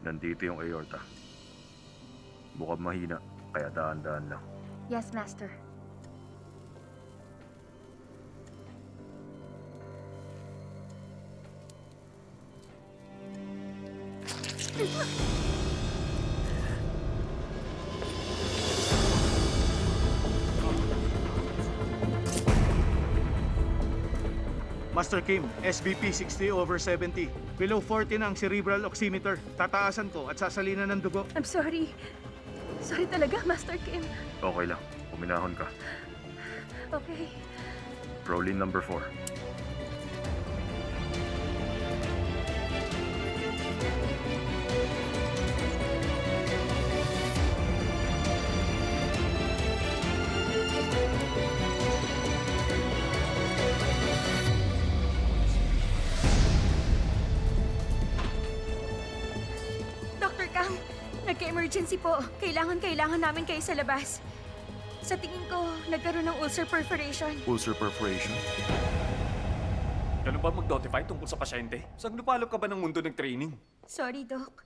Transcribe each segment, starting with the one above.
Nandito yung aorta. Bukod mahina, kaya daan-daan lang. Yes, Master. Master Kim, SBP 60/70. Below 40 na ang cerebral oximeter. Tataasan ko at sasalinan ng dugo. I'm sorry. Sorry talaga, Master Kim. Okay lang, uminahon ka. Okay. Roll in number 4. Dr. Kang, nagka-emergency po. Kailangan namin kayo sa labas. Sa tingin ko, nagkaroon ng ulcer perforation. Ulcer perforation? Ganun ba mag-notify tungkol sa pasyente? Saan napalop ka ba ng mundo ng training? Sorry, Doc.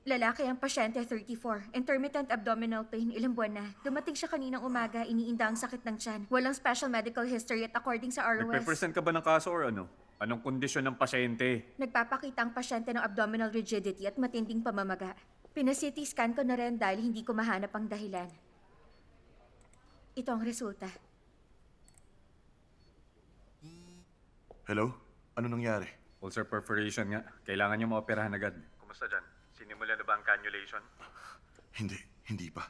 Lalaki ang pasyente, 34. Intermittent abdominal pain, ilang buwan na. Dumating siya kaninang umaga, iniinda ang sakit ng tiyan. Walang special medical history at according sa ROS, Nagpe-present ka ba ng kaso or ano? Anong kondisyon ng pasyente? nagpapakita ang pasyente ng abdominal rigidity at matinding pamamaga. Pina-CT scan ko na rin dahil hindi ko mahanap ang dahilan. Ito ang resulta. Hello? Ano nangyari? Ulcer perforation nga. Kailangan niyo maoperahan agad. Kumusta dyan? Sinimulan na ba ang cannulation? Hindi pa.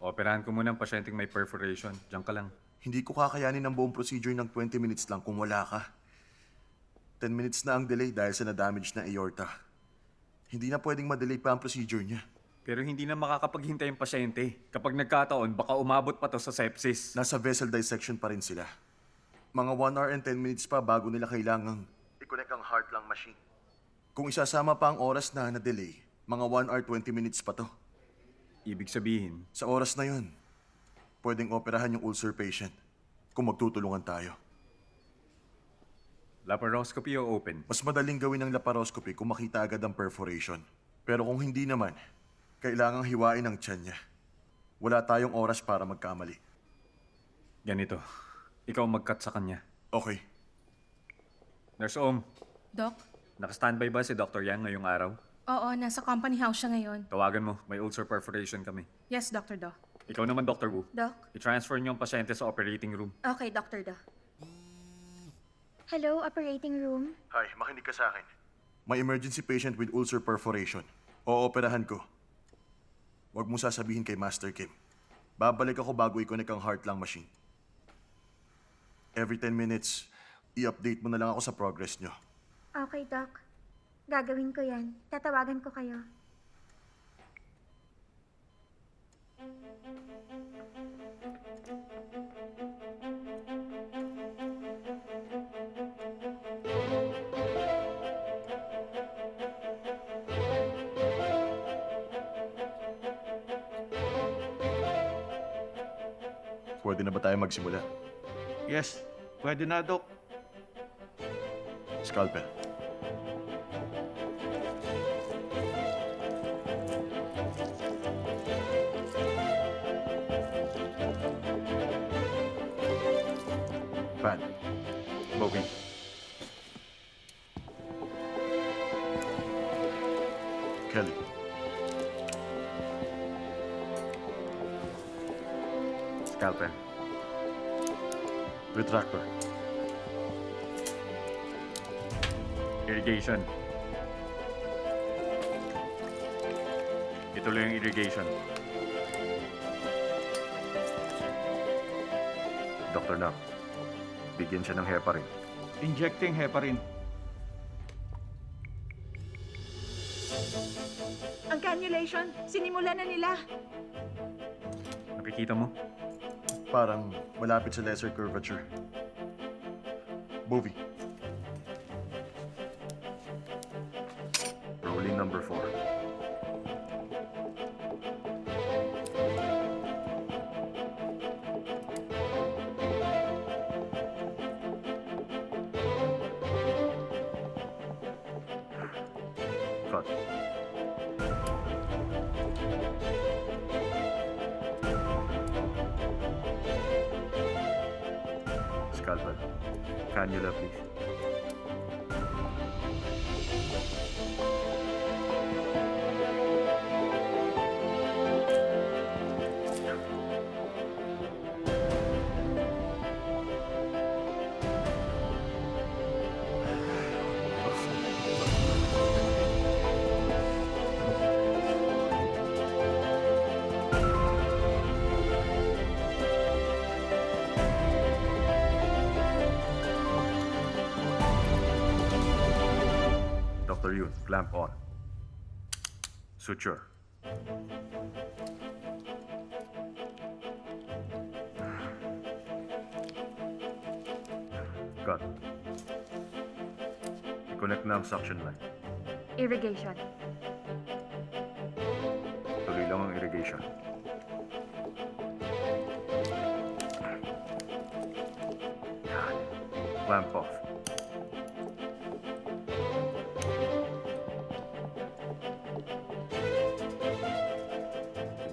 Operahan ko muna ang pasyenteng may perforation. Diyan ka lang. Hindi ko kakayanin ang buong procedure ng 20 minutes lang kung wala ka. 10 minutes na ang delay dahil sa na-damage na aorta. Hindi na pwedeng ma-delay pa ang procedure niya. Pero hindi na makakapaghintay ang pasyente. Kapag nagkataon, baka umabot pa to sa sepsis. Nasa vessel dissection pa rin sila. Mga 1 hour and 10 minutes pa bago nila kailangang i-connect ang heart lung machine. Kung isasama pa ang oras na na-delay, mga 1 hour 20 minutes pa to. Ibig sabihin, Sa oras na yun, pwedeng operahan yung ulcer patient kung magtutulungan tayo. laparoscopy o open? Mas madaling gawin ang laparoscopy kung makita agad ang perforation. Pero kung hindi naman, kailangang hiwain ang tiyan niya. Wala tayong oras para magkamali. Ganito. Ikaw mag-cut sa kanya. Okay. Nurse Om, Doc? naka-standby ba si Dr. Yang ngayong araw? Oo, nasa company house siya ngayon. Tawagan mo, may ulcer perforation kami. Yes, Dr. Do. Ikaw naman, Dr. Wu. Doc? I-transfer niyo ang pasyente sa operating room. Okay, Dr. Do. Hello, operating room. Hi, makinig ka sa akin. May emergency patient with ulcer perforation. Ooperahan ko. Huwag mo sasabihin kay Master Kim. Babalik ako bago i-connect ang heart lung machine. Every 10 minutes, i-update mo na lang ako sa progress nyo. Okay, Doc. Gagawin ko yan. Tatawagan ko kayo. Pwede na ba tayo magsimula? Yes, pwede na, Doc. Scalpel. Pan. Bogey. Kelly. Scalpel. Retractor. Irrigation. Ituloy yung irrigation. Dr. Nam, bigyan siya ng heparin. Injecting heparin. Ang cannulation, sinimulan na nila. Nakikita mo? Parang malapit sa lesser curvature. Movie. Roll in number 4. Cut. Scalpel. Cannula, please. Dr. Yun, clamp on. Suture. Cut. I-connect na ang suction line. Irrigation. Tuloy lang ang irrigation. Yan. Clamp off.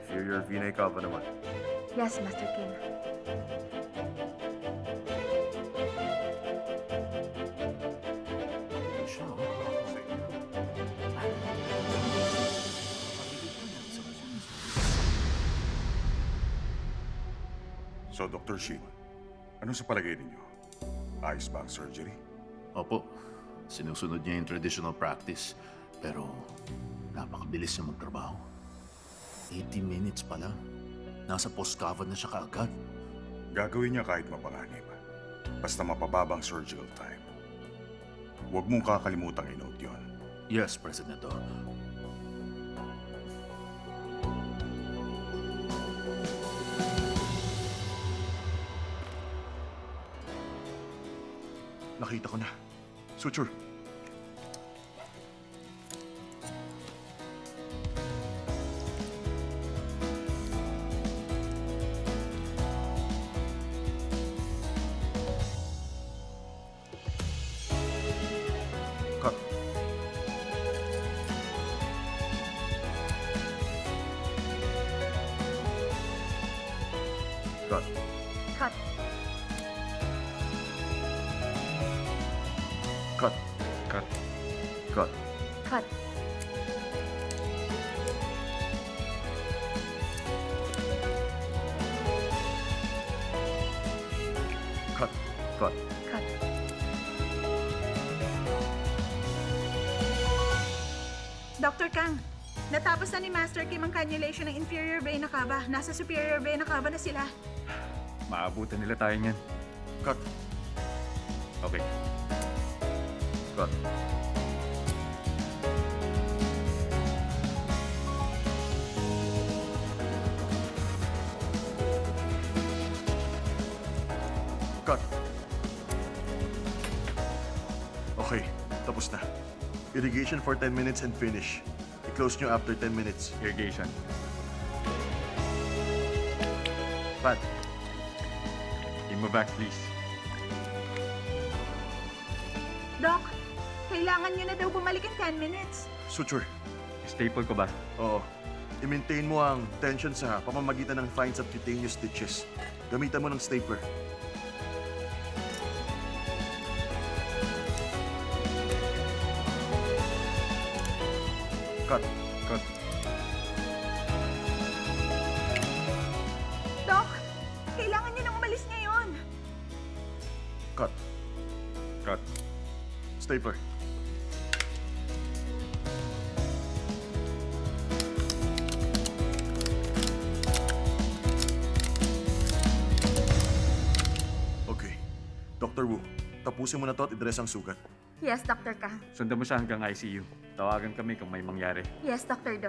Inferior vena cava naman. Yes, Master Kim. So, Dr. Shin, ano sa palagay ninyo? Ayos ba ang surgery? Opo, sinusunod niya yung traditional practice. Pero napakabilis niya magtrabaho. 80 minutes pa lang. Nasa post-cava na siya kaagad. Gagawin niya kahit mapanganib. Basta mapababang surgical time. Huwag mong kakalimutang i-note yun. Yes, President Do. Nakita ko na. Suture. Cut. Cut. Cut. Cut. Cut. Cut. Cut. Cut. Cut. Cut. Dr. Kang, natapos na ni Master Kim ang cannulation ng inferior vena cava. Nasa superior vena cava na sila. Maabutan nila tayo niyan. Cut. Okay. Cut. Cut. Okay, tapos na. Irrigation for 10 minutes and finish. I-close nyo after 10 minutes. Irrigation. Pat. Hemovac, please. Doc, kailangan niyo na daw bumalik in 10 minutes. Suture. Staple ko ba? Oo. I-maintain mo ang tension sa pamamagitan ng fine subcutaneous stitches. Gamitan mo ng stapler. Cut. Cut. Doc, kailangan niyo nang umalis ngayon. Cut. Cut. Stapler. Okay. Dr. Wu, tapusin mo na to at i-dress ang sugat. Yes, Dr. Kang. Sundan mo siya hanggang ICU. Tawagan kami kung may mangyari. Yes, Dr. Do.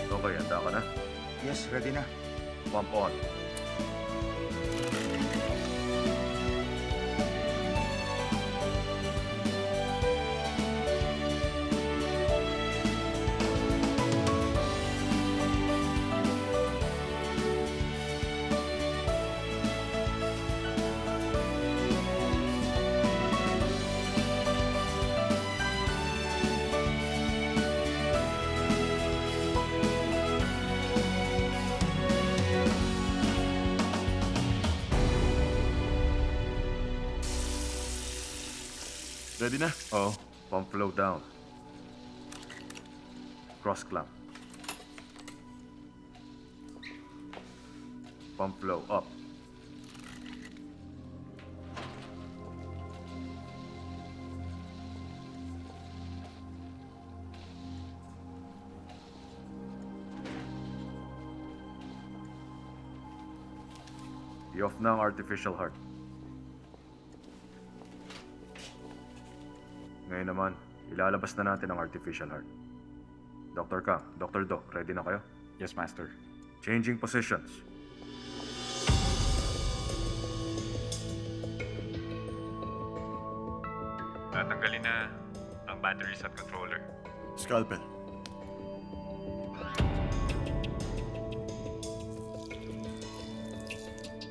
Okay, handa ka na? Yes, ready na. Pump on. Ready na? Oo. Pump flow down. Cross clamp. Pump flow up. I-off na ang artificial heart. Ngayon naman, ilalabas na natin ang artificial heart. Dr. Kang, Dr. Do, ready na kayo? Yes, Master. Changing positions. Tatanggalin na ang batteries at controller. Scalpel.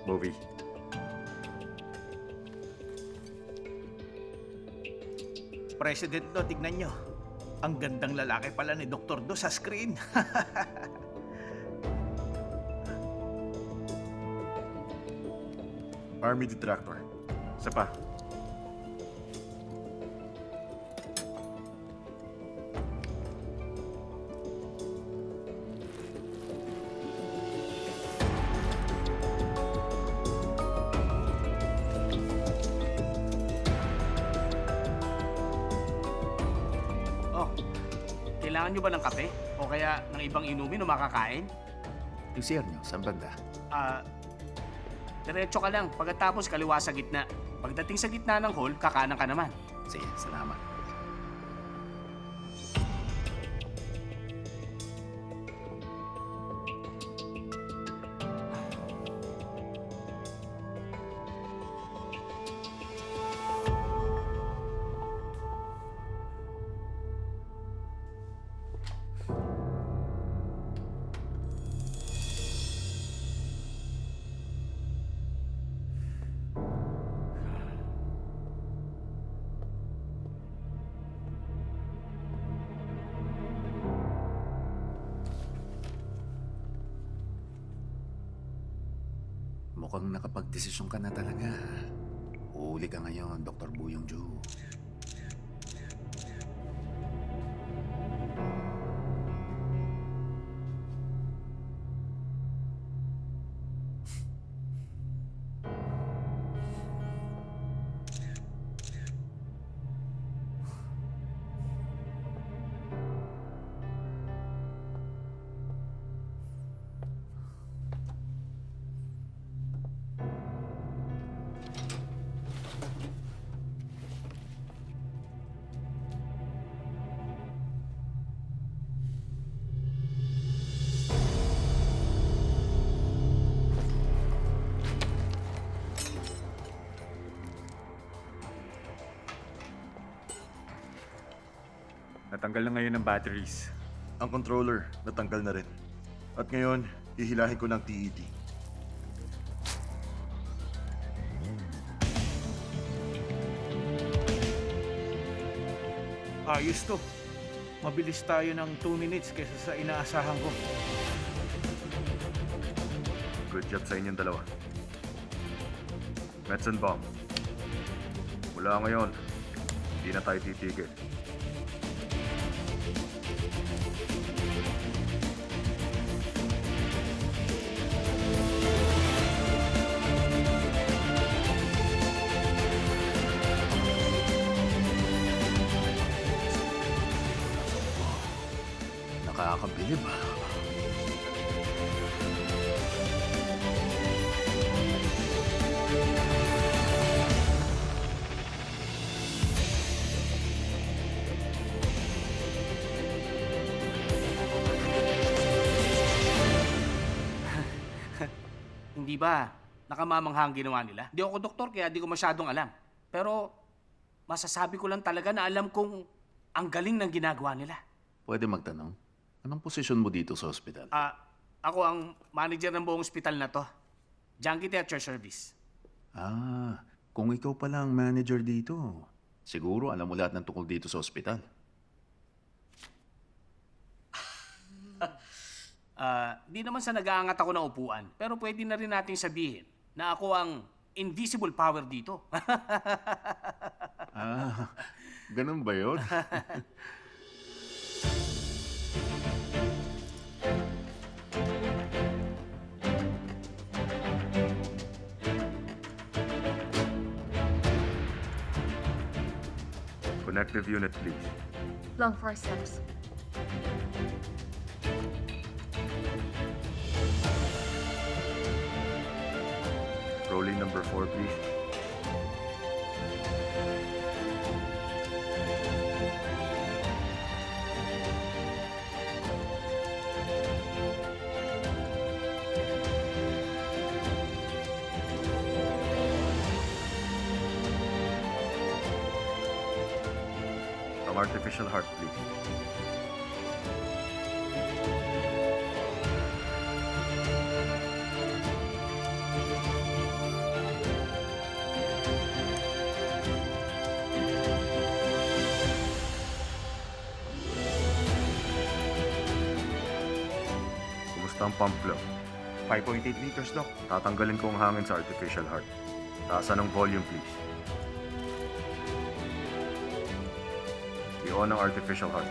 Movie. President Do, tignan nyo. Ang gandang lalaki pala ni Dr. Do sa screen. Army detractor. Isa pa. Oh, kailangan nyo ba ng kape? O kaya ng ibang inumin o makakain? Yung CR nyo, saan banda? Diretso ka lang. Pagkatapos kaliwa sa gitna. Pagdating sa gitna ng hall, kakanan ka naman. Sige, salamat. Mukhang nakapagdesisyon ka na talaga. Huli ka ngayon, Dr. Buyong Ju. Natanggal na ngayon ang batteries. Ang controller, natanggal na rin. At ngayon, hihilahin ko ng TED. Ayos to. Mabilis tayo ng 2 minutes kaysa sa inaasahan ko. Good job sa inyong dalawa. Medicine bomb. Mula ngayon, hindi na tayo titigil. Nakakabilib ah. Hindi ba? Nakamamangha ang ginawa nila. Di ako doktor kaya di ko masyadong alam. Pero masasabi ko lang talaga na alam kong ang galing ng ginagawa nila. Pwede magtanong? Anong posisyon mo dito sa ospital? Ako ang manager ng buong ospital na to. Junkie Theater Service. Kung ikaw pala ang manager dito, siguro alam mo lahat ng tungkol dito sa ospital. Di naman sa nag-aangat ako ng upuan, pero pwede na rin nating sabihin na ako ang invisible power dito. Ganun ba yun? Connective unit, please. Long forceps. Rolling number 4, please. Ang artificial heart, please. Kumusta ang pump flow? 5.8 liters, Doc. Tatanggalin ko ang hangin sa artificial heart. Taasan ang volume, please. I-on ang artificial heart.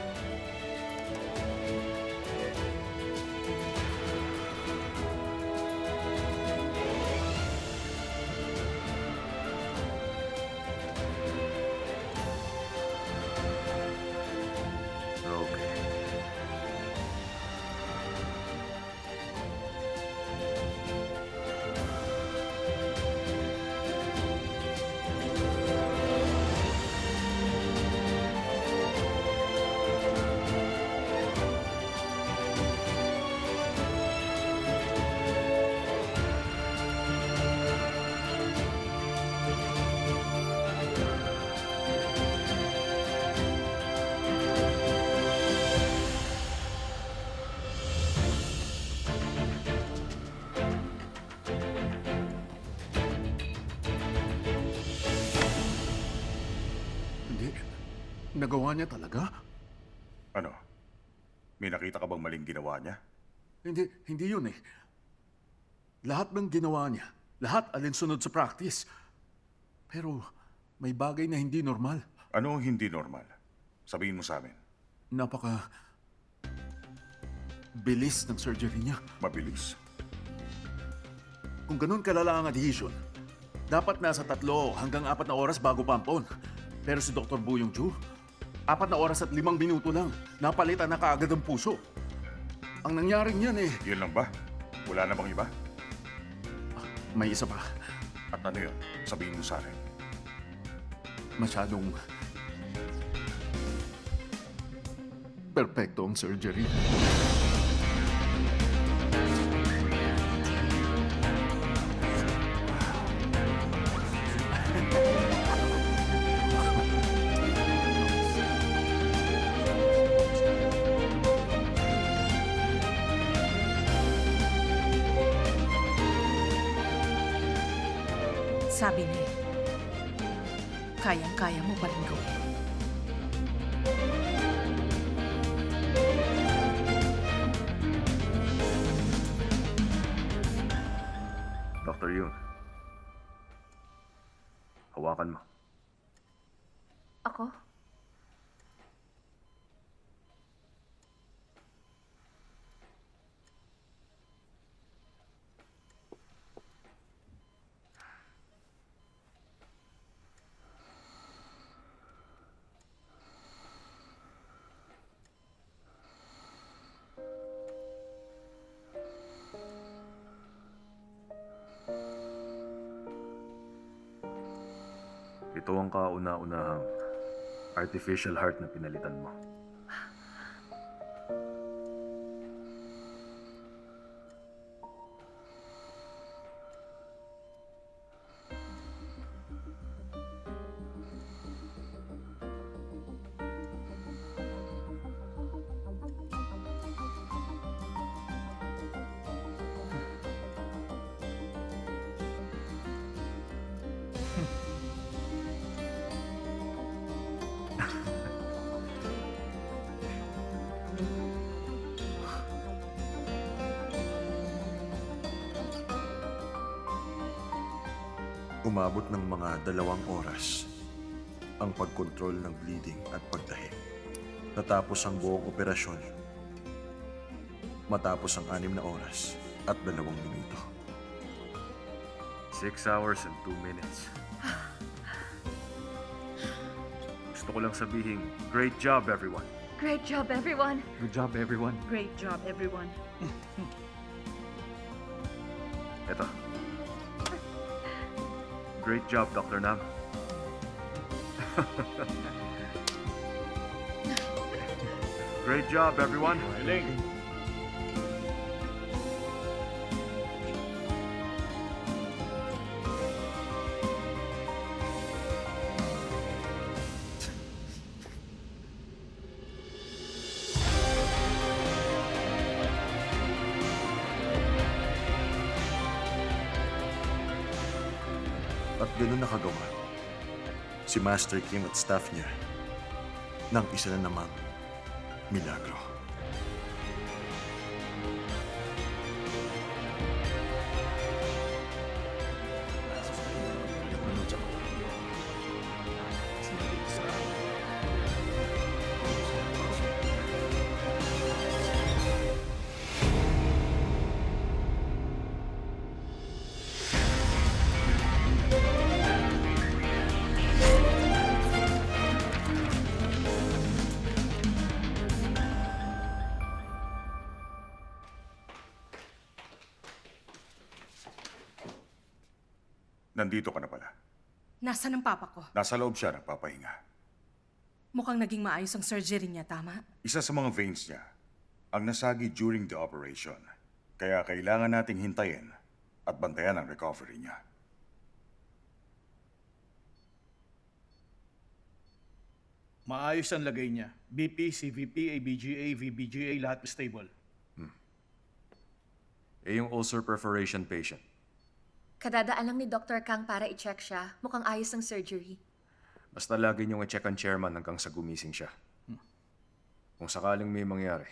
Okay. Hindi. Nagawa niya talaga? Ano? May nakita ka bang maling ginawa niya? Hindi yun eh. Lahat ng ginawa niya, lahat alinsunod sa practice. Pero may bagay na hindi normal. Ano ang hindi normal? Sabihin mo sa amin. Napaka bilis ng surgery niya. Mabilis. Kung ganun kalala ang adhesion, dapat nasa 3 hanggang 4 na oras bago pampon. Pero si Dr. Buyong Chu, 4 na oras at 5 minuto lang, napalitan na kaagad ang puso. Ang nangyari niyan eh, Yun lang ba? Wala na bang iba? may isa pa. At ano yun? Sabihin mo sa akin. Masyadong perpekto ang surgery. Sabi niya, kayang-kaya mo pa rin gawin. Dr. Yoon. Hawakan mo. Ako? Ito ang kauna-unahang artificial heart na pinalitan mo. Umabot ng mga 2 oras ang pagkontrol ng bleeding at pagtahi. Natapos ang buong operasyon matapos ang 6 na oras at 2 minuto. 6 hours and 2 minutes. Gusto ko lang sabihin, great job everyone. Great job, everyone! Good job, everyone. Great job, everyone. Eto. Great job, Dr. Nam. Great job, everyone. At ganun nakagawa si Master Kim at staff niya ng isa na namang milagro. Nandito ka na pala. Nasaan ang papa ko? Nasa loob siya, nagpapahinga. Mukhang naging maayos ang surgery niya, tama? Isa sa mga veins niya ang nasagi during the operation. Kaya kailangan nating hintayin at bantayan ang recovery niya. Maayos ang lagay niya. BP, CVP, ABGA, VBGA, lahat stable. Eh yung ulcer perforation patient. Kadadaan lang ni Dr. Kang para i-check siya. Mukhang ayos ang surgery. Basta lagi niyong i-check ang chairman hanggang sa gumising siya. Kung sakaling may mangyari,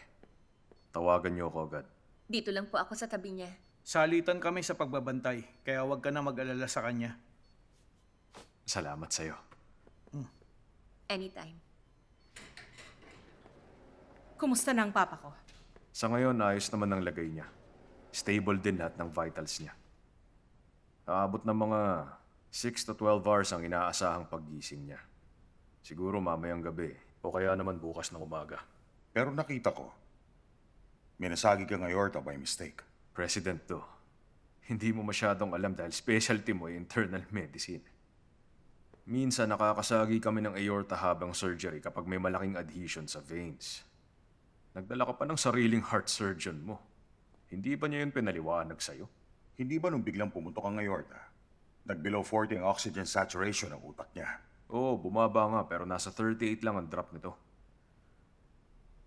tawagan niyo ako agad. Dito lang po ako sa tabi niya. Salitan kami sa pagbabantay, kaya huwag ka na mag-alala sa kanya. Salamat sa'yo. Anytime. Kumusta na ang papa ko? Sa ngayon, ayos naman ang lagay niya. Stable din lahat ng vitals niya. Aabot ng mga 6 to 12 hours ang inaasahang paggising niya. Siguro mamayang gabi o kaya naman bukas ng umaga. Pero nakita ko, may nasagi kang aorta by mistake. President to, hindi mo masyadong alam dahil specialty mo ay internal medicine. Minsan nakakasagi kami ng aorta habang surgery kapag may malaking adhesion sa veins. Nagdala ka pa ng sariling heart surgeon mo. Hindi ba niya yun pinaliwanag sa'yo? Hindi ba nung biglang pumutok ang aorta, nag-below 40 ang oxygen saturation ng utak niya? Oo, bumaba nga pero nasa 38 lang ang drop nito.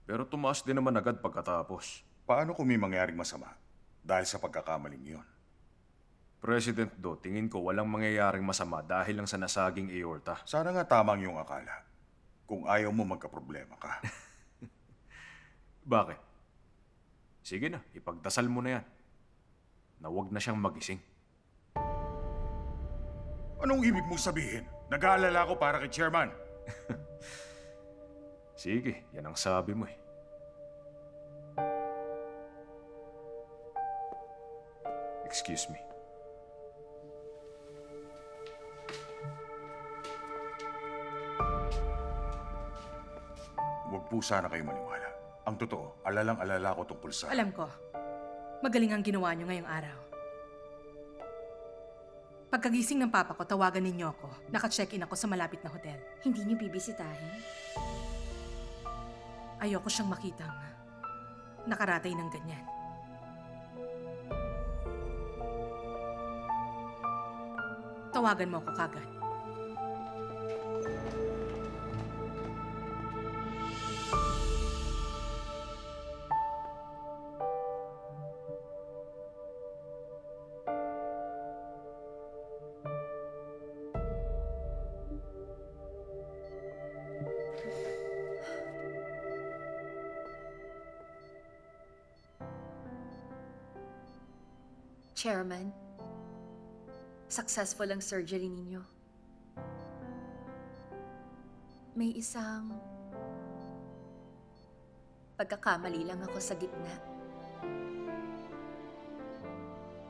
Pero tumaas din naman agad pagkatapos. Paano kung may mangyaring masama dahil sa pagkakamaling iyon? President Do, tingin ko walang mangyayaring masama dahil lang sa nasaging aorta. Sana nga tama ang iyong akala kung ayaw mo magkaproblema ka. Bakit? Sige na, ipagdasal mo na yan. Na huwag na siyang magising. Anong ibig mong sabihin? Nag-aalala ko para kay Chairman. Sige, yan ang sabi mo eh. Excuse me. Huwag po sana kayo maniwala. Ang totoo, alalang-alala ko tungkol sa... Alam ko, magaling ang ginawa niyo ngayong araw. Pagkagising ng papa ko, tawagan ninyo ako. Naka-check-in ako sa malapit na hotel. Hindi niyo bibisitahin? Ayoko siyang makitang nakaratay ng ganyan. Tawagan mo ako kagad. Chairman, successful ang surgery ninyo. May isang pagkakamali lang ako sa gitna.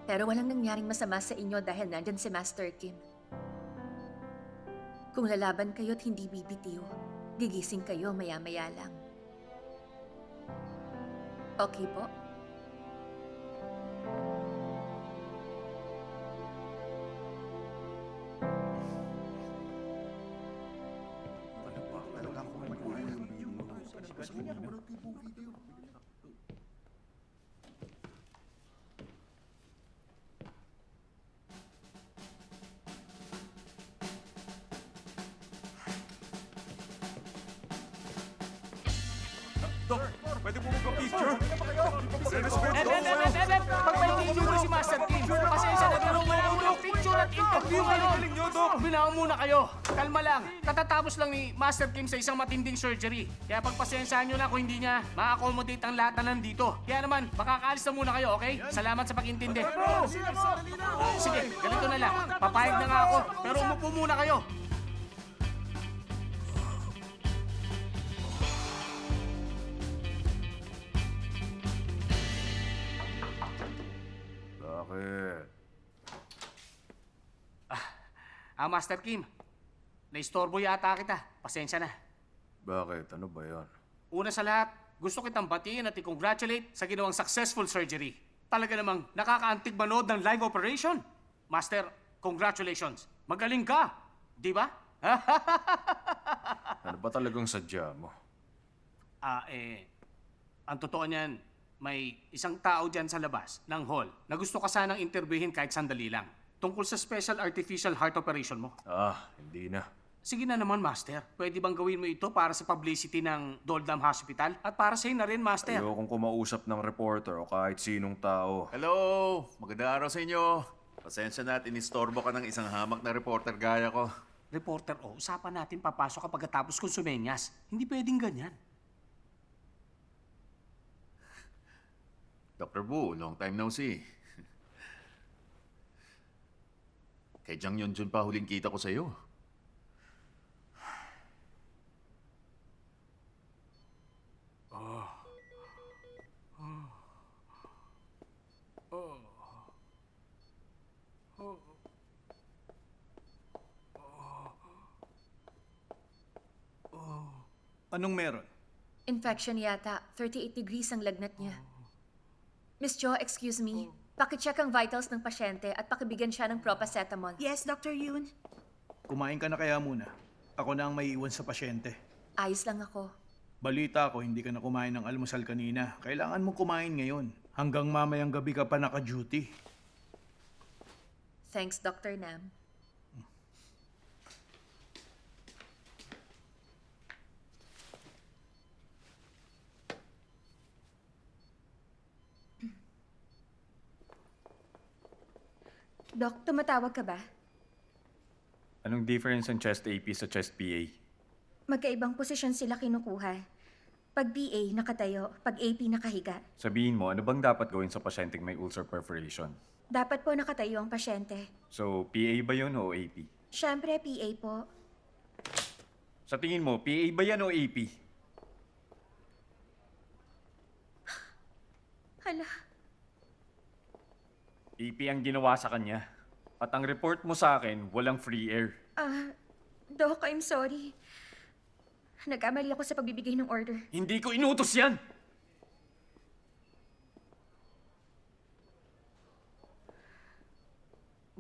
Pero walang nangyaring masama sa inyo dahil nandyan si Master Kim. Kung lalaban kayo't hindi bibitiw, gigising kayo maya-maya lang. Okay po? Dok, pwede po magpa-picture? Pagpahingi niyo si Master Kim. Pasensya na gano'n mo picture at interview ngayon. Binao muna kayo. Kalma lang. Katatapos lang ni Master Kim sa isang matinding surgery. Kaya pagpasensyahan niyo na kung hindi niya ma-accommodate ang lahat na nandito. Kaya naman, makakaalis na muna kayo, okay? Salamat sa pag-intindi. Sige, ganito na lang. Papayag na nga ako, pero umupo muna kayo. Bakit? Master Kim, naistorbo yata kita. Pasensya na. Bakit? Ano ba yan? Una sa lahat, gusto kitang batiin at i-congratulate sa ginawang successful surgery. Talaga namang nakakaantig manood ng live operation. Master, congratulations. Magaling ka, di ba? Ano ba talagang sadya mo? Ang totoo niyan, may isang tao dyan sa labas ng hall na gusto ka sanang interviewin kahit sandali lang. Tungkol sa special artificial heart operation mo. Hindi na. Sige na naman, Master. Pwede bang gawin mo ito para sa publicity ng Doldam Hospital? At para sa'yo na rin, Master. Ayokong kumausap ng reporter o kahit sinong tao. Hello! Magandang araw sa inyo. Pasensya na at inistorbo ka ng isang hamak na reporter gaya ko. Reporter, usapan natin papasok ka pagkatapos kong sumenyas. Hindi pwedeng ganyan. Dr. Wu, long time no see. Kay Jang Yonjun pa huling kita ko sa'yo. Anong meron? Infection yata. 38 degrees ang lagnat niya. Miss Jo, excuse me. Pakicheck ang vitals ng pasyente at pakibigyan siya ng propacetamol. Yes, Dr. Yoon. Kumain ka na kaya muna. Ako na ang may iwan sa pasyente. Ayos lang ako. Balita ko, hindi ka na kumain ng almusal kanina. Kailangan mong kumain ngayon. Hanggang mamayang gabi ka pa naka-duty. Thanks, Dr. Nam. Doc, tumatawag ka ba? Anong difference ng chest AP sa chest PA? Magkaibang posisyon sila kinukuha. Pag PA, nakatayo. Pag AP, nakahiga. Sabihin mo, ano bang dapat gawin sa pasyenteng may ulcer perforation? Dapat po nakatayo ang pasyente. So, PA ba yun o AP? Siyempre, PA po. Sa tingin mo, PA ba yan o AP? Hala, AP ang ginawa sa kanya. At ang report mo sa akin, walang free air. Doc, I'm sorry. Nagkamali ako sa pagbibigay ng order. Hindi ko inutos yan!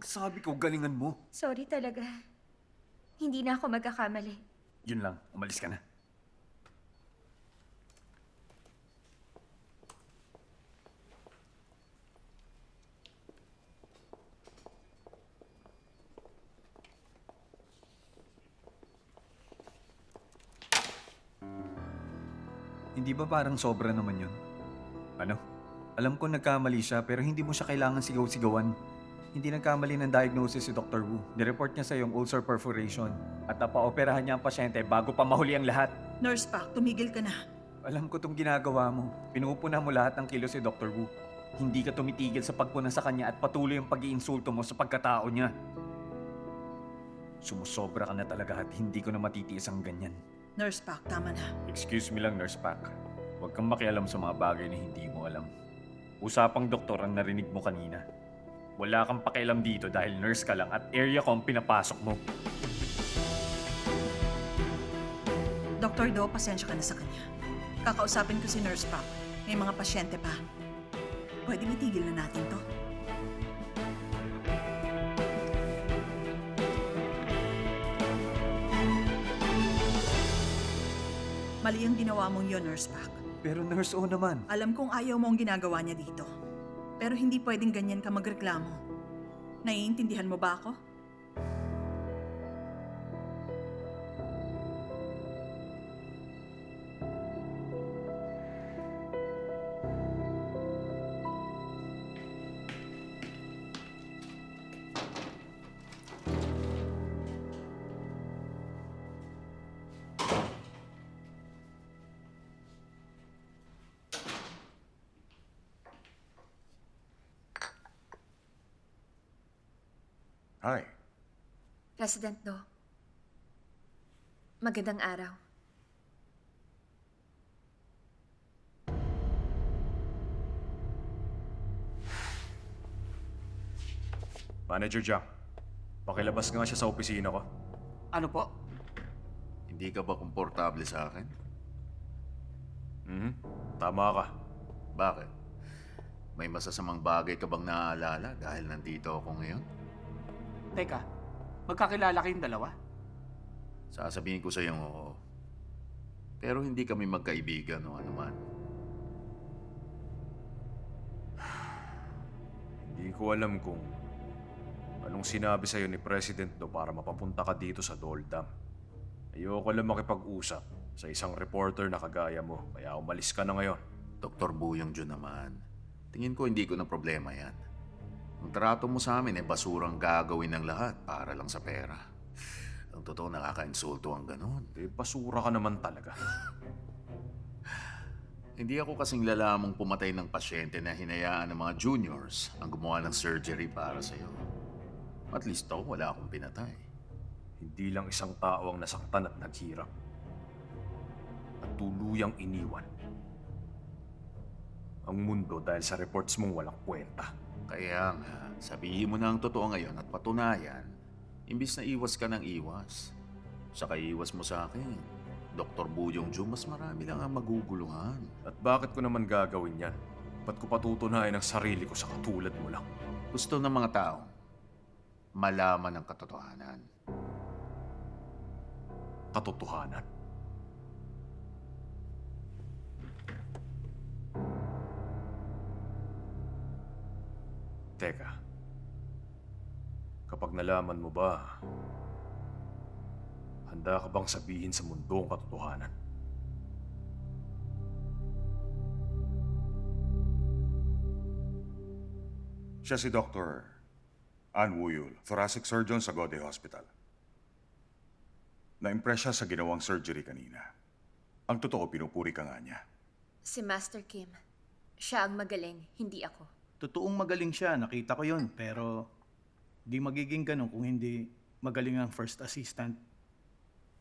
Sabi ko, galingan mo. Sorry talaga. Hindi na ako magkakamali. Yun lang, umalis ka na. Hindi ba parang sobra naman yun? Ano? Alam ko nagkamali siya pero hindi mo siya kailangan sigaw-sigawan. Hindi nagkamali ng diagnosis si Dr. Wu. Nireport niya sa yung ulcer perforation at napaoperahan niya ang pasyente bago pa mahuli ang lahat. Nurse Park, tumigil ka na. Alam ko itong ginagawa mo. Pinupuna mo lahat ng kilos si Dr. Wu. Hindi ka tumitigil sa pagpuna sa kanya at patuloy ang pag-iinsulto mo sa pagkatao niya. Sumusobra ka na talaga at hindi ko na matitiis ang ganyan. Nurse Pak, tama na. Excuse me lang, Nurse Pac. Huwag kang makialam sa mga bagay na hindi mo alam. Usapang doktor ang narinig mo kanina. Wala kang pakialam dito dahil nurse ka lang at area ko ang pinapasok mo. Dr. Do, pasensya ka na sa kanya. Kakausapin ko si Nurse Pak. May mga pasyente pa. Pwede itigil na natin to. Mali ang ginawa mong yun, Nurse Pak. Pero Nurse O naman. Alam kong ayaw mo ang ginagawa niya dito. Pero hindi pwedeng ganyan ka magreklamo. Naiintindihan mo ba ako? Hi. President Do. Magandang araw. Manager Jack, pakilabas nga siya sa opisina ko. Ano po? Hindi ka ba komportable sa akin? Tama ka. Bakit? May masasamang bagay ka bang naaalala dahil nandito ako ngayon? Teka, magkakilala kayong dalawa? Sasabihin ko sa iyo oo. Pero hindi kami magkaibigan o anuman. Hindi ko alam kung anong sinabi sa'yo ni President Do para mapapunta ka dito sa Doldam. Ayoko lang makipag-usap sa isang reporter na kagaya mo, kaya umalis ka na ngayon. Dr. Buyong Jun naman. Tingin ko hindi ko na problema yan. Ang trato mo sa amin ay basurang gagawin ng lahat para lang sa pera. Ang totoo, nakaka-insulto ang ganon. Basura ka naman talaga. Hindi ako kasing lalamong pumatay ng pasyente na hinayaan ng mga juniors ang gumawa ng surgery para sa'yo. At least ako, wala akong pinatay. Hindi lang isang tao ang nasaktan at naghirap. At tuluyang iniwan. Ang mundo dahil sa reports mong walang kwenta. Kaya nga, sabihin mo na ang totoo ngayon at patunayan, imbis na iwas ka ng iwas. Saka iwas mo sa akin, Dr. Buyong Ju, mas marami lang ang maguguluhan. At bakit ko naman gagawin yan? Ba't ko patutunayan ang sarili ko sa katulad mo lang? Gusto ng mga tao, malaman ang katotohanan. Katotohanan? Teka, kapag nalaman mo ba, handa ka bang sabihin sa mundo ang katotohanan? Siya si Dr. Ann Wuyul, thoracic surgeon sa Gode Hospital. Na-impress siya sa ginawang surgery kanina. Ang totoo, pinupuri ka nga niya. Si Master Kim. Siya ang magaling, hindi ako. Totoong magaling siya, nakita ko yun. Pero di magiging ganun kung hindi magaling ang first assistant.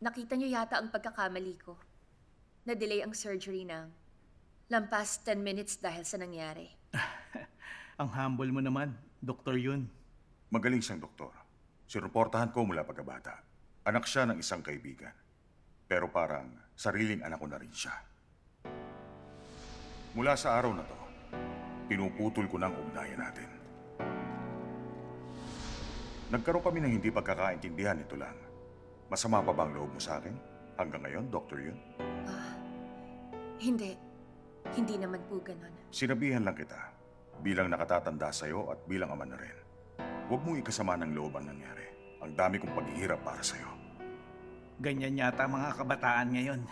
Nakita niyo yata ang pagkakamali ko. Na-delay ang surgery ng lampas 10 minutes dahil sa nangyari. Ang humble mo naman, Doktor Yun. Magaling siyang doktor. Sinuportahan ko mula pagkabata. Anak siya ng isang kaibigan. Pero parang sariling anak ko na rin siya. Mula sa araw na to, pinuputol ko ng ugnayan natin. Nagkaroon kami ng hindi pagkakaintindihan, ito lang. Masama pa ba ang loob mo sa akin? Hanggang ngayon, Dr. Yun? Hindi. Hindi naman po ganon. Sinabihan lang kita, bilang nakatatanda sa'yo at bilang ama na rin. Huwag mong ikasama ng loob ang nangyari. Ang dami kong paghihirap para sa'yo. Ganyan yata mga kabataan ngayon.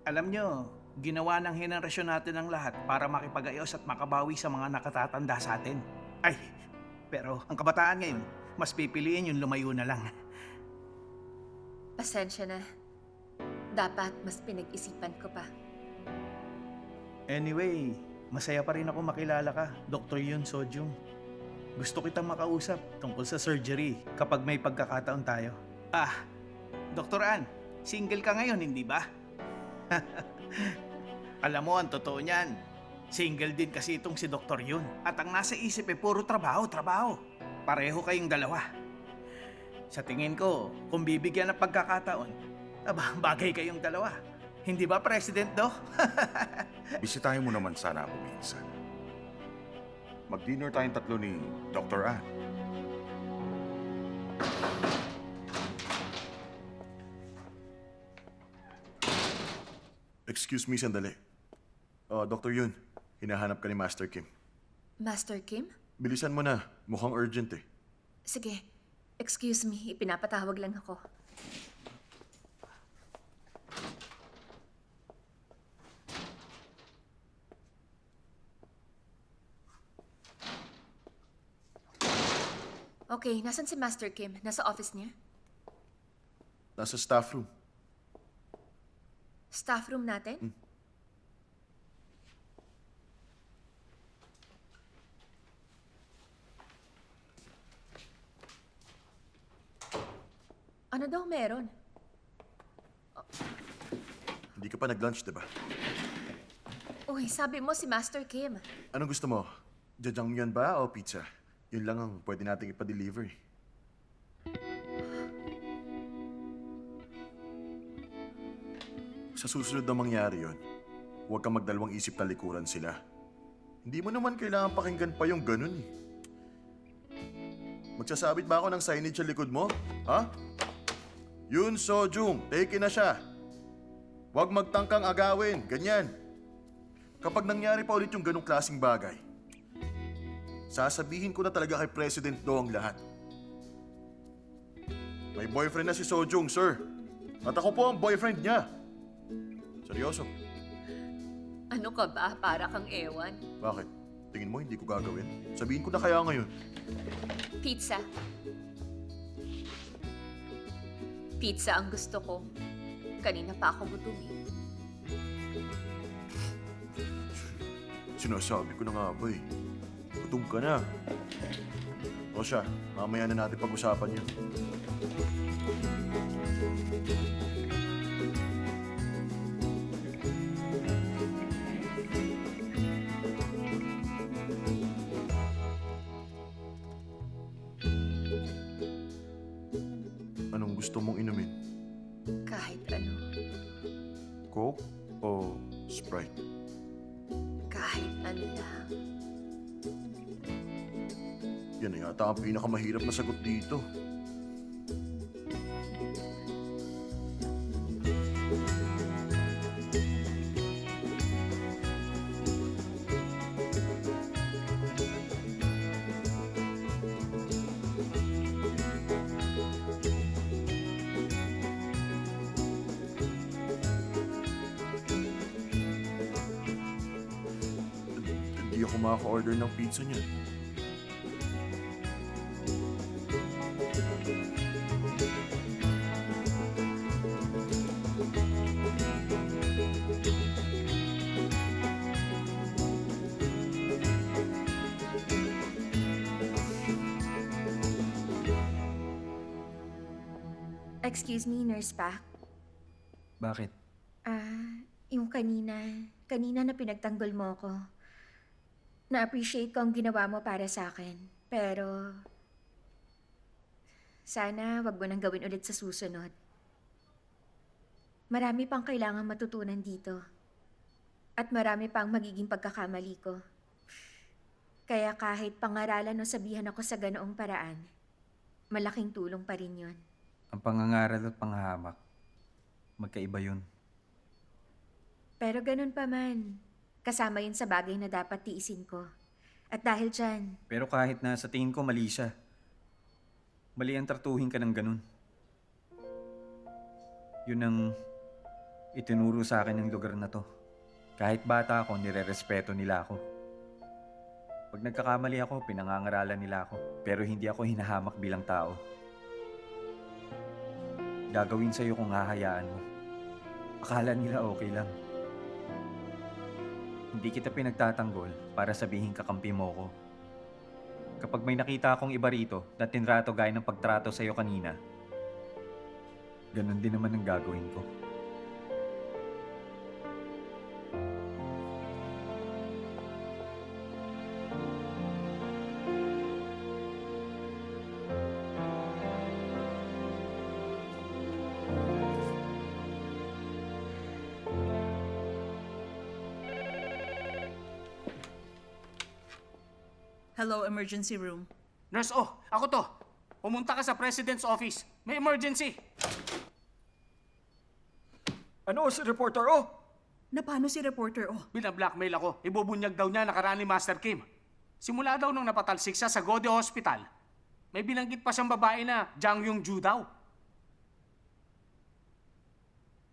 Alam nyo, ginawa ng henerasyon natin ang lahat para makipag-ayos at makabawi sa mga nakatatanda sa atin. Ay, pero ang kabataan ngayon, mas pipiliin yung lumayo na lang. Pasensya na. Dapat mas pinag-isipan ko pa. Anyway, masaya pa rin ako makilala ka, Dr. Yun Sojung. Gusto kitang makausap tungkol sa surgery kapag may pagkakataon tayo. Dr. Ann, Single ka ngayon, hindi ba? Alam mo, ang totoo niyan, single din kasi itong si Dr. Yun. At ang nasa isip puro trabaho, trabaho. Pareho kayong dalawa. Sa tingin ko, kung bibigyan ng pagkakataon, bagay kayong dalawa. Hindi ba, President Do? Bisitahin mo naman sana ako minsan. Mag-dinner tayong tatlo ni Dr. Ann. Excuse me, sandali. Dr. Yun, hinahanap ka ni Master Kim. Master Kim? Bilisan mo na. Mukhang urgent eh. Sige. Excuse me, ipinapatawag lang ako. Okay, nasan si Master Kim? Nasa office niya? Nasa staff room. Staff room natin? Ano daw meron? Hindi ka pa nag-lunch, diba? Uy, sabi mo si Master Kim. Anong gusto mo? Jajangmyeon ba o pizza? Yun lang ang pwede nating ipa-deliver eh. Sa susunod na mangyari yon, huwag kang magdalawang isip na likuran sila. Hindi mo naman kailangan pakinggan pa yung ganun eh. Magsasabit ba ako ng signage sa likod mo? Ha? Yun, Sojung, take na siya. Huwag magtangkang agawin, ganyan. Kapag nangyari pa ulit yung ganung klaseng bagay, sasabihin ko na talaga kay President Do ang lahat. May boyfriend na si Sojung, sir. At ako po ang boyfriend niya. Seryoso. Ano ka ba? Para kang ewan. Bakit? Tingin mo hindi ko gagawin? Sabihin ko na kaya ngayon. Pizza. Pizza ang gusto ko. Kanina pa ako gutom eh. Sinasabi ko na nga ba eh. Gutom ka na. O siya, mamaya na natin pag-usapan yun. Anong gusto mong inumin? Kahit ano. Coke o Sprite? Kahit ano lang. Yan na yata ang pinakamahirap na sagot dito. Hindi ako makaka-order ng pizza niyan. Excuse me, Nurse Pak. Bakit? Yung kanina na pinagtanggol mo ko. Na-appreciate ko ang ginawa mo para sa akin. Pero, sana wag mo nang gawin ulit sa susunod. Marami pang kailangan matutunan dito. At marami pang magiging pagkakamali ko. Kaya kahit pangaralan o sabihan ako sa ganoong paraan, malaking tulong pa rin yun. Ang pangangaral at panghahamak, magkaiba yun. Pero ganun pa man, kasama yun sa bagay na dapat tiisin ko. At dahil dyan, Pero kahit na sa tingin ko mali siya, mali ang tratuhin ka ng ganun. Yun ang itinuro sa akin ng lugar na to. Kahit bata ako, nire-respeto nila ako. Pag nagkakamali ako, pinangangaralan nila ako. Pero hindi ako hinahamak bilang tao. Gagawin sa'yo kung hahayaan mo. Akala nila okay lang. Hindi kita pinagtatanggol para sabihin kakampi mo ko. Kapag may nakita akong iba rito na tinrato gaya ng pagtrato sa'yo kanina, Ganon din naman ang gagawin ko. Hello, emergency room. Nurse O, ako to. Pumunta ka sa President's office. May emergency. Ano si reporter? Oh! Na paano si reporter? Oh, Binablackmail ako. Ibubunyag daw niya nakaraan ni Master Kim. Simula daw nung napatalsik siya sa Gode Hospital, may binanggit pa siyang babae na Jang Yung-ju daw.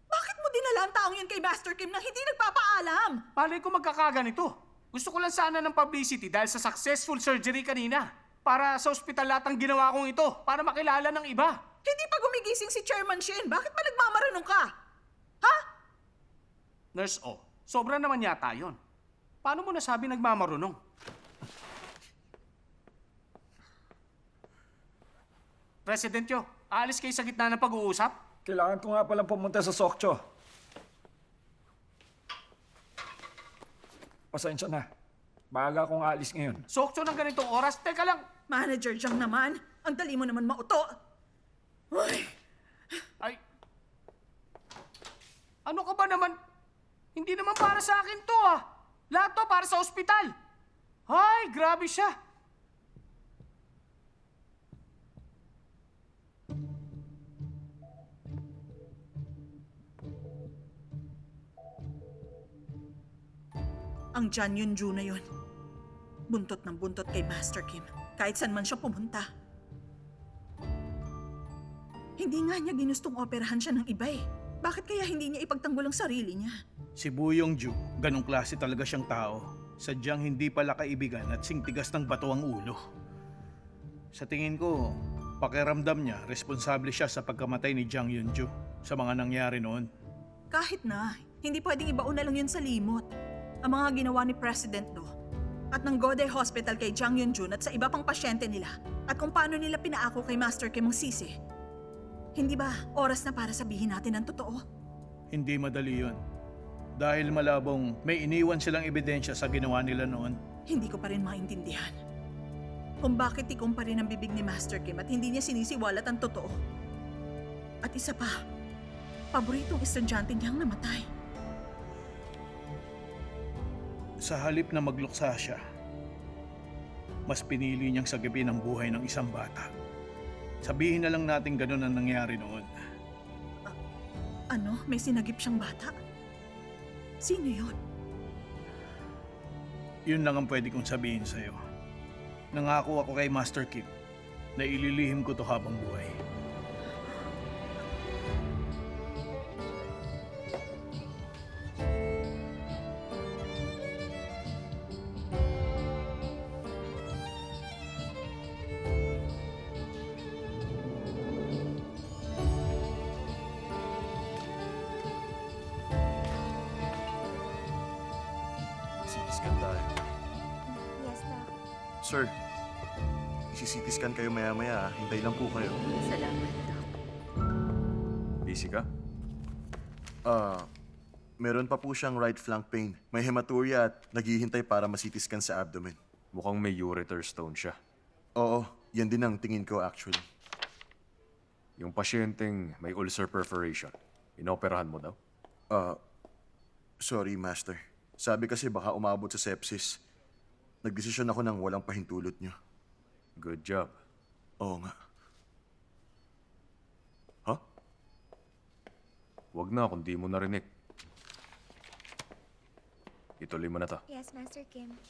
bakit mo dinala ang taong yun kay Master Kim nang hindi nagpapaalam? Palay ko magkakaganito. Gusto ko lang sana ng publicity dahil sa successful surgery kanina. Para sa ospital lahat ang ginawa kong ito. Para makilala ng iba. Hindi pa gumigising si Chairman Shin. Bakit pa nagmamarunong ka? Ha? Nurse O, sobra naman yata yon. Paano mo nasabi nagmamarunong? President Yo, aalis kayo sa gitna ng pag-uusap? Kailangan ko nga palang pumunta sa Sokcho. Pasensya na. Maaga akong alis ngayon. Sokcho ng ganitong oras? Teka lang. Manager Jiang naman. Ang dali mo naman mauto. Uy, Ay. Ano ka ba naman? Hindi naman para sa akin to ah. Lahat to para sa ospital. Ay, grabe siya. ang Jan Yun-ju na yun. Buntot ng buntot kay Master Kim. Kahit saan man siya pumunta. Hindi nga niya ginustong operahan siya ng iba eh. Bakit kaya hindi niya ipagtanggol ang sarili niya? Si Buyong Ju, ganong klase talaga siyang tao. Sadyang hindi pala kaibigan at singtigas ng bato ang ulo. Sa tingin ko, pakiramdam niya, responsable siya sa pagkamatay ni Jang Yun-ju sa mga nangyari noon. Kahit na, hindi pwedeng ibaon na lang yun sa limot. Ang mga ginawa ni President Do at ng Gode Hospital kay Jang Yun-jun at sa iba pang pasyente nila at kung paano nila pinaako kay Master Kim ang sisi. Hindi ba oras na para sabihin natin ang totoo? Hindi madali yun. Dahil malabong may iniwan silang ebidensya sa ginawa nila noon. Hindi ko pa rin maintindihan kung bakit tikong pa rin ang bibig ni Master Kim at hindi niya sinisiwalat ang totoo. At isa pa, paboritong estudyante niyang namatay. Sa halip na magluksa siya, mas pinili niyang sagipin ang buhay ng isang bata. Sabihin na lang natin ganun ang nangyari noon. Ano? May sinagip siyang bata? Sino yun? Yun lang ang pwede kong sabihin sa'yo. Nangako ako kay Master Kim na ililihim ko to habang buhay. CT-scan tayo. Yes, Doc. Sir, isi-CT scan kayo maya-maya. Hintay lang po kayo. Salamat, Doc. Busy ka? Meron pa po siyang right flank pain. May hematuria at naghihintay para ma-CT scan sa abdomen. Mukhang may ureter stone siya. Oo, yan din ang tingin ko actually. Yung pasyenteng may ulcer perforation, inoperahan mo daw? Sorry, Master. Sabi kasi baka umabot sa sepsis. Nagdesisyon ako ng walang pahintulot niyo. Good job. Oo nga. Huh? Wag na kung di mo narinig. Ituloy mo na to. Yes, Master Kim.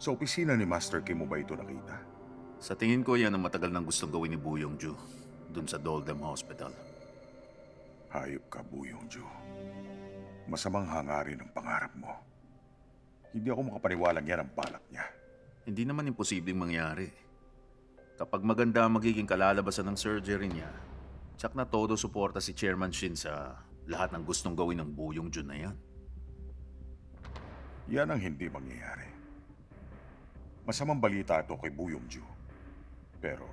Sa opisina ni Master Kim mo ba ito nakita? Sa tingin ko yan ang matagal nang gustong gawin ni Buyong Ju dun sa Doldem Hospital. Hayop ka, Buyong Ju. Masamang hangarin ang pangarap mo. Hindi ako makapaniwalang yan ang balak niya. Hindi naman imposibleng mangyari. Kapag maganda ang magiging kalalabasan ng surgery niya, tsak na todo suporta si Chairman Shin sa lahat ng gustong gawin ng Buyong Jun na yan. Yan ang hindi mangyayari. Masamang balita ito kay Buyong Ju. Pero,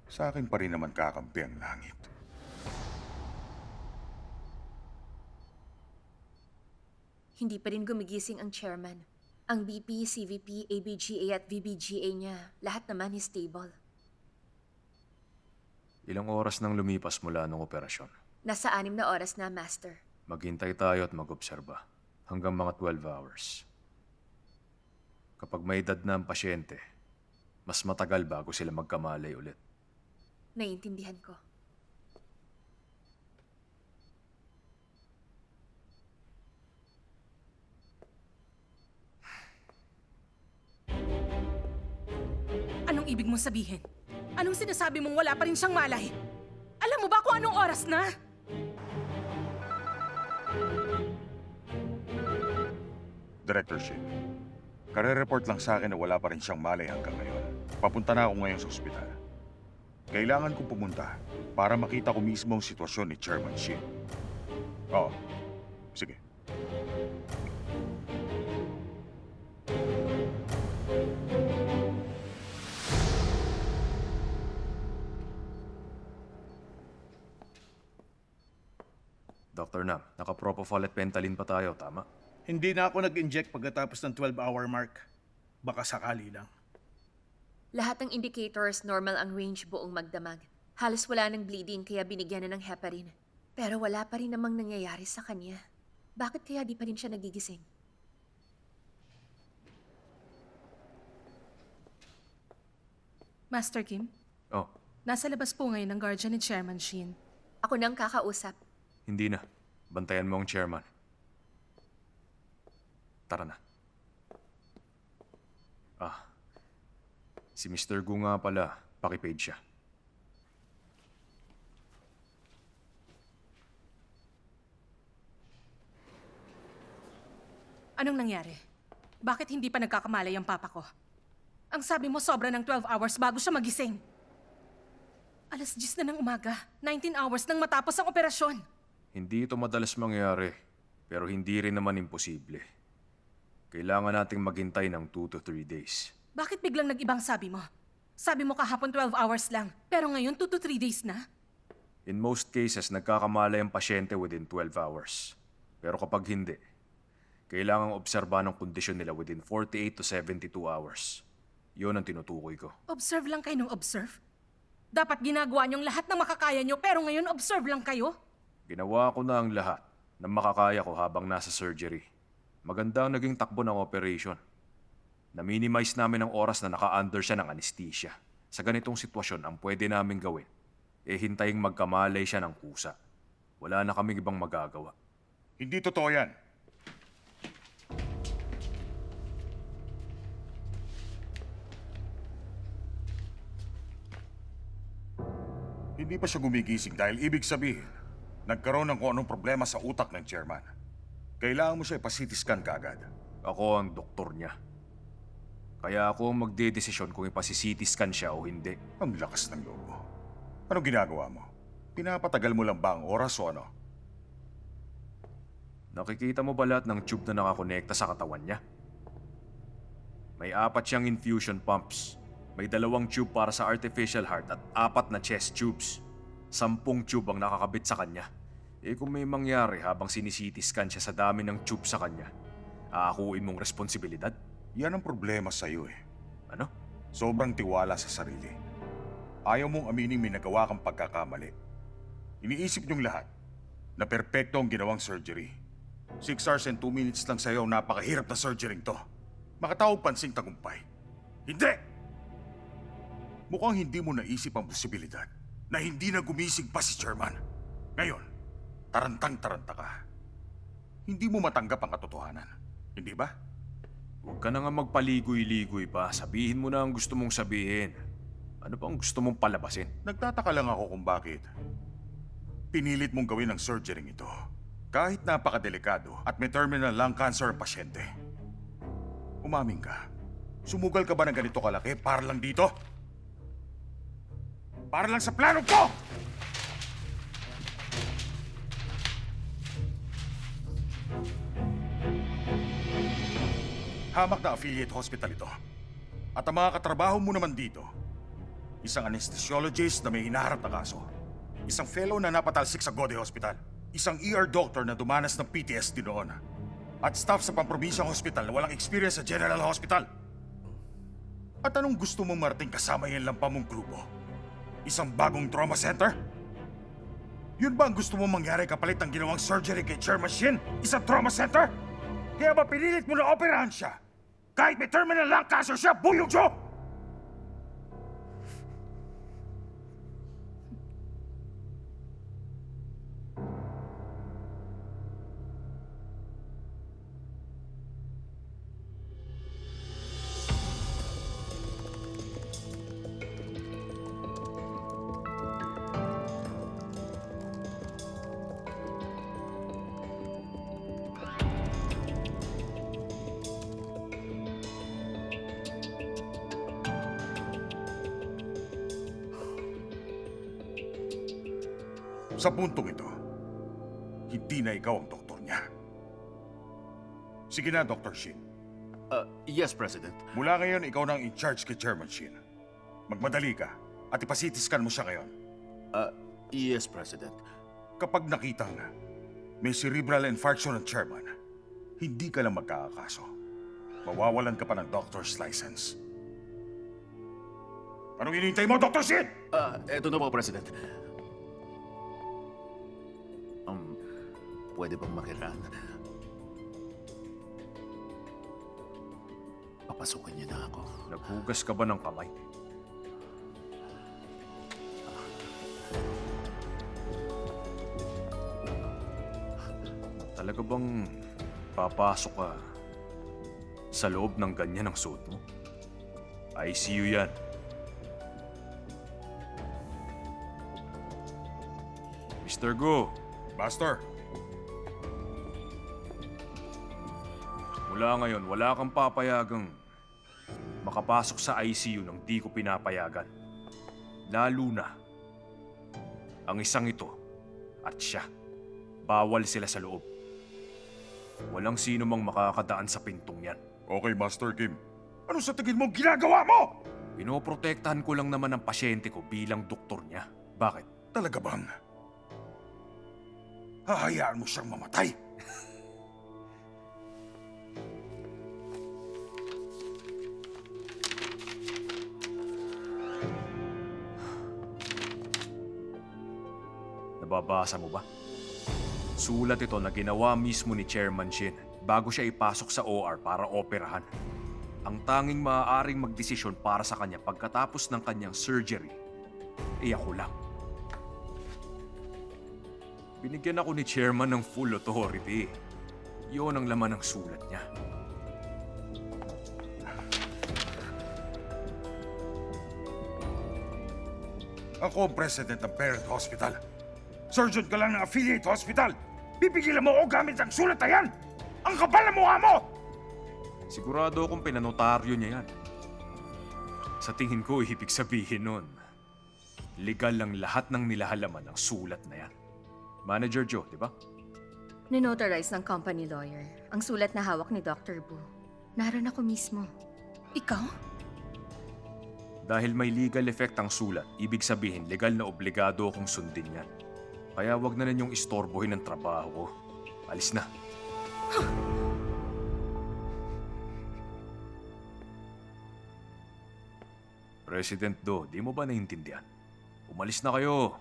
sa akin pa rin naman kakampi ang langit. Hindi pa rin gumigising ang chairman. Ang BP, CVP, ABGA at VBGA niya, lahat naman is stable. Ilang oras nang lumipas mula nung operasyon. Nasa 6 na oras na, Master. Maghintay tayo at mag-obserba. Hanggang mga 12 hours. Kapag may edad na ang pasyente, mas matagal bago sila magkamalay ulit. Naiintindihan ko. Anong ibig mong sabihin? Anong sinasabi mong wala pa rin siyang malay? Alam mo ba kung anong oras na? Director Shin, kare-report lang sa akin na wala pa rin siyang malay hanggang ngayon. Papunta na ako ngayon sa ospital. Kailangan kong pumunta para makita ko mismo ang sitwasyon ni Chairman Shin. Oo, sige. Dr. Nam, naka-propofol at Pentalin pa tayo, tama? Hindi na ako nag-inject pagkatapos ng 12-hour mark. Baka sakali lang. Lahat ng indicators normal ang range buong magdamag. Halos wala ng bleeding kaya binigyan na ng heparin. Pero wala pa rin namang nangyayari sa kanya. Bakit kaya di pa rin siya nagigising? Master Kim, Oh, nasa labas po ngayon ang guardian ni Chairman Shin. Ako nang kakausap. hindi na. Bantayan mo ang chairman. Tara na. Si Mr. Gu nga pala, pakipage siya. Anong nangyari? Bakit hindi pa nagkakamalay ang papa ko? Ang sabi mo sobra ng 12 hours bago siya magising. Alas 10 na ng umaga, 19 hours nang matapos ang operasyon. Hindi ito madalas mangyari, pero hindi rin naman imposible. Kailangan nating maghintay ng 2 to 3 days. Bakit biglang nag-ibang sabi mo? Sabi mo kahapon 12 hours lang, pero ngayon 2 to 3 days na? In most cases, nagkakamalay ang pasyente within 12 hours. Pero kapag hindi, kailangang obserbahan ang kondisyon nila within 48 to 72 hours. Yun ang tinutukoy ko. Observe lang kayo ng observe? Dapat ginagawa niyong lahat ng makakaya niyo, pero ngayon observe lang kayo? Ginawa ko na ang lahat na makakaya ko habang nasa surgery. Maganda ang naging takbo ng operation. Na-minimize namin ang oras na naka-under siya ng anesthesia. Sa ganitong sitwasyon, ang pwede namin gawin, hintaying magkamalay siya ng kusa. Wala na kaming ibang magagawa. Hindi totoo yan. Hindi pa siya gumigising dahil ibig sabihin, nagkaroon ng kung anong problema sa utak ng chairman. Kailangan mo siya ipasitiskan scan kaagad. Ako ang doktor niya. Kaya ako ang magdedesisyon kung ipasi-CT scan siya o hindi. Ang lakas ng loob mo. Anong ginagawa mo? Pinapatagal mo lang ba ang oras o ano? Nakikita mo ba lahat ng tube na nakakonekta sa katawan niya? May 4 siyang infusion pumps. May 2 tube para sa artificial heart at 4 na chest tubes. 10 tube ang nakakabit sa kanya. Kung may mangyari habang sinisiti scan siya sa dami ng tube sa kanya, aakuin mong responsibilidad? Yan ang problema sa'yo eh. Ano? Sobrang tiwala sa sarili. Ayaw mong aminin may nagawa kang pagkakamali. Iniisip niyong lahat na perpekto ang ginawang surgery. 6 hours and 2 minutes lang sa'yo ang napakahirap na surgery to. Makatawag pansing tagumpay. Hindi! Mukhang hindi mo naisip ang posibilidad na hindi na gumising pa si Chairman. Ngayon, tarantang-taranta ka. Hindi mo matanggap ang katotohanan. Hindi ba? Huwag ka na nga magpaligoy-ligoy pa. Sabihin mo na ang gusto mong sabihin. Ano pa ang gusto mong palabasin? Nagtataka lang ako kung bakit pinilit mong gawin ang surgery ito. Kahit napakadelikado at may terminal lung cancer ang pasyente, umamin ka, sumugal ka ba ng ganito kalaki para lang dito? Para lang sa plano ko! Hamak na affiliate hospital ito. At ang mga katrabaho mo naman dito, isang anesthesiologist na may hinaharap na kaso, isang fellow na napatalsik sa Gode Hospital, isang ER doctor na dumanas ng PTSD noon, at staff sa pamprobinsyang hospital na walang experience sa General Hospital. At anong gusto mong marating kasama yung lampa mong grupo? Isang bagong trauma center? Yun ba ang gusto mong mangyari kapalit ng ginawang surgery kay Chairman Shin? Isang trauma center? Kaya ba pinilit mo na operahan siya? Kahit may terminal lung cancer siya, Buyong Joe! Sa puntong ito, hindi na ikaw ang doktor niya. Sige na, Dr. Shin. Yes, President. Mula ngayon, ikaw na ang in-charge kay Chairman Shin. Magmadali ka at ipasitiskan mo siya ngayon. Yes, President. Kapag nakitang may cerebral infarction ng chairman, hindi ka lang magkakakaso. Mawawalan ka pa ng doctor's license. Anong hinihintay mo, Dr. Shin? Eto na po, President. Pwede bang makiran? Papasukin niyo na ako. Naghugas ka ba ng kamay? Talaga bang papasok ka sa loob ng ganyan ang suot mo? ICU yan. Mr. Go, Master, mula ngayon wala kang papayagang makapasok sa ICU nang di ko pinapayagan. Lalo na ang isang ito at siya. Bawal sila sa loob. Walang sino mang makakadaan sa pintong yan. okay, Master Kim. Ano sa tingin mo ginagawa mo? Pinoprotektahan ko lang naman ang pasyente ko bilang doktor niya. Bakit? Talaga bang hahayaan mo siyang mamatay? Nababasa mo ba? Sulat ito na ginawa mismo ni Chairman Shin bago siya ipasok sa OR para operahan. Ang tanging maaaring magdesisyon para sa kanya pagkatapos ng kanyang surgery, ako lang. Binigyan ako ni Chairman ng full authority. Yun ang laman ng sulat niya. Ako ang president ng parent hospital. Surgeon ka lang ng affiliate hospital. Pipigilan mo ako gamit ang sulat na yan! Ang kapal na mukha mo! Sigurado akong pinanotaryo niya yan. Sa tingin ko, ibig sabihin nun, legal lang lahat ng nilahalaman ng sulat na yan. Manager Joe, di ba? Ninotarize ng company lawyer ang sulat na hawak ni Dr. Bu. Naroon ako mismo. Ikaw? Dahil may legal effect ang sulat, ibig sabihin legal na obligado akong sundin yan. Kaya wag na ninyong istorbohin ang trabaho ko. Alis na. President Do, di mo ba naiintindihan? Umalis na kayo.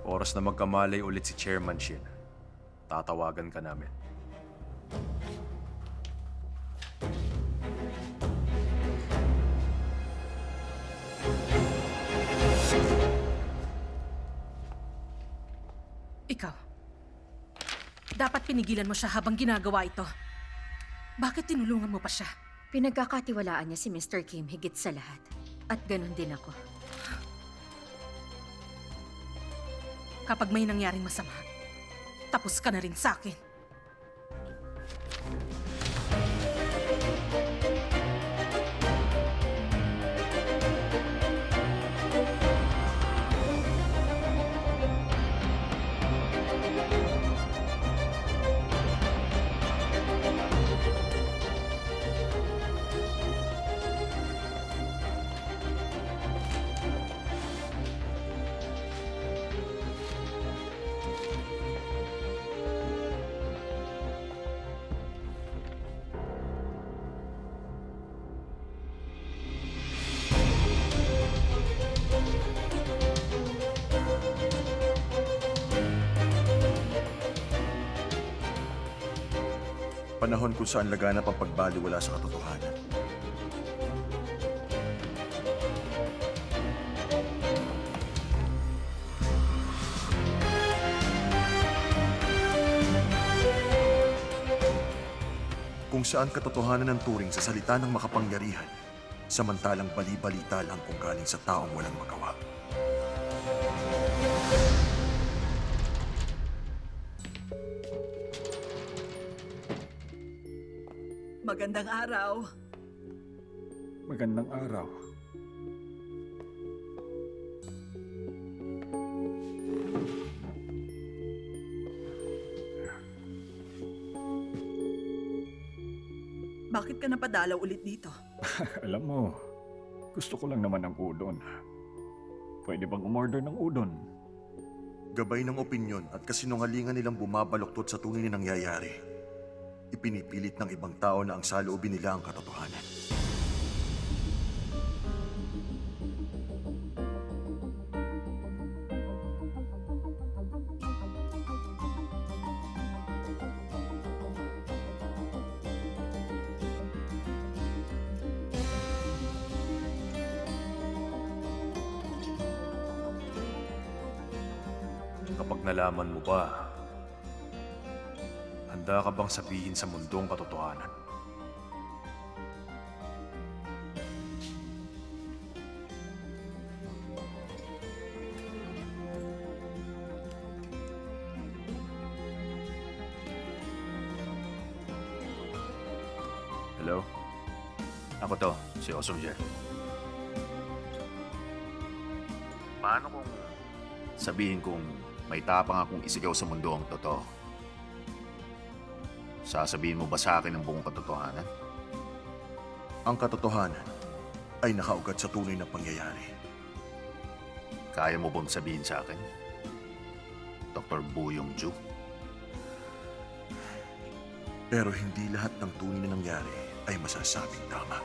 Oras na magkamalay ulit si Chairman Shin. Tatawagan ka namin. Dapat pinigilan mo siya habang ginagawa ito. Bakit tinulungan mo pa siya? Pinagkakatiwalaan niya si Mr. Kim higit sa lahat. At ganun din ako. Kapag may nangyaring masama, tapos ka na rin sa akin. Panahon kung saan laganap ang pagbaliwala sa katotohanan. Kung saan katotohanan ng turing sa salita ng makapangyarihan, samantalang bali-balita lang kung galing sa taong walang magawa. Magandang araw. Magandang araw. Bakit ka napadalaw ulit dito? Alam mo, gusto ko lang naman ng udon. Pwede bang umorder ng udon? Gabay ng opinyon at kasinungalingan nilang bumabaluktot sa tunay na nangyayari. Ipinipilit ng ibang tao na ang saloobin nila ang katotohanan. Kapag nalaman mo ba, handa ka bang sabihin sa mundo ang katotohanan? Hello? Ako to, si Osumjer. Paano kung sabihin kong may tapang akong isigaw sa mundo ang totoo? Sasabihin mo ba sa akin ang buong katotohanan? Ang katotohanan ay nakaugat sa tunay na pangyayari. Kaya mo bang sabihin sa akin, Dr. Bu Yong-ju? Pero hindi lahat ng tunay na nangyari ay masasabing tama.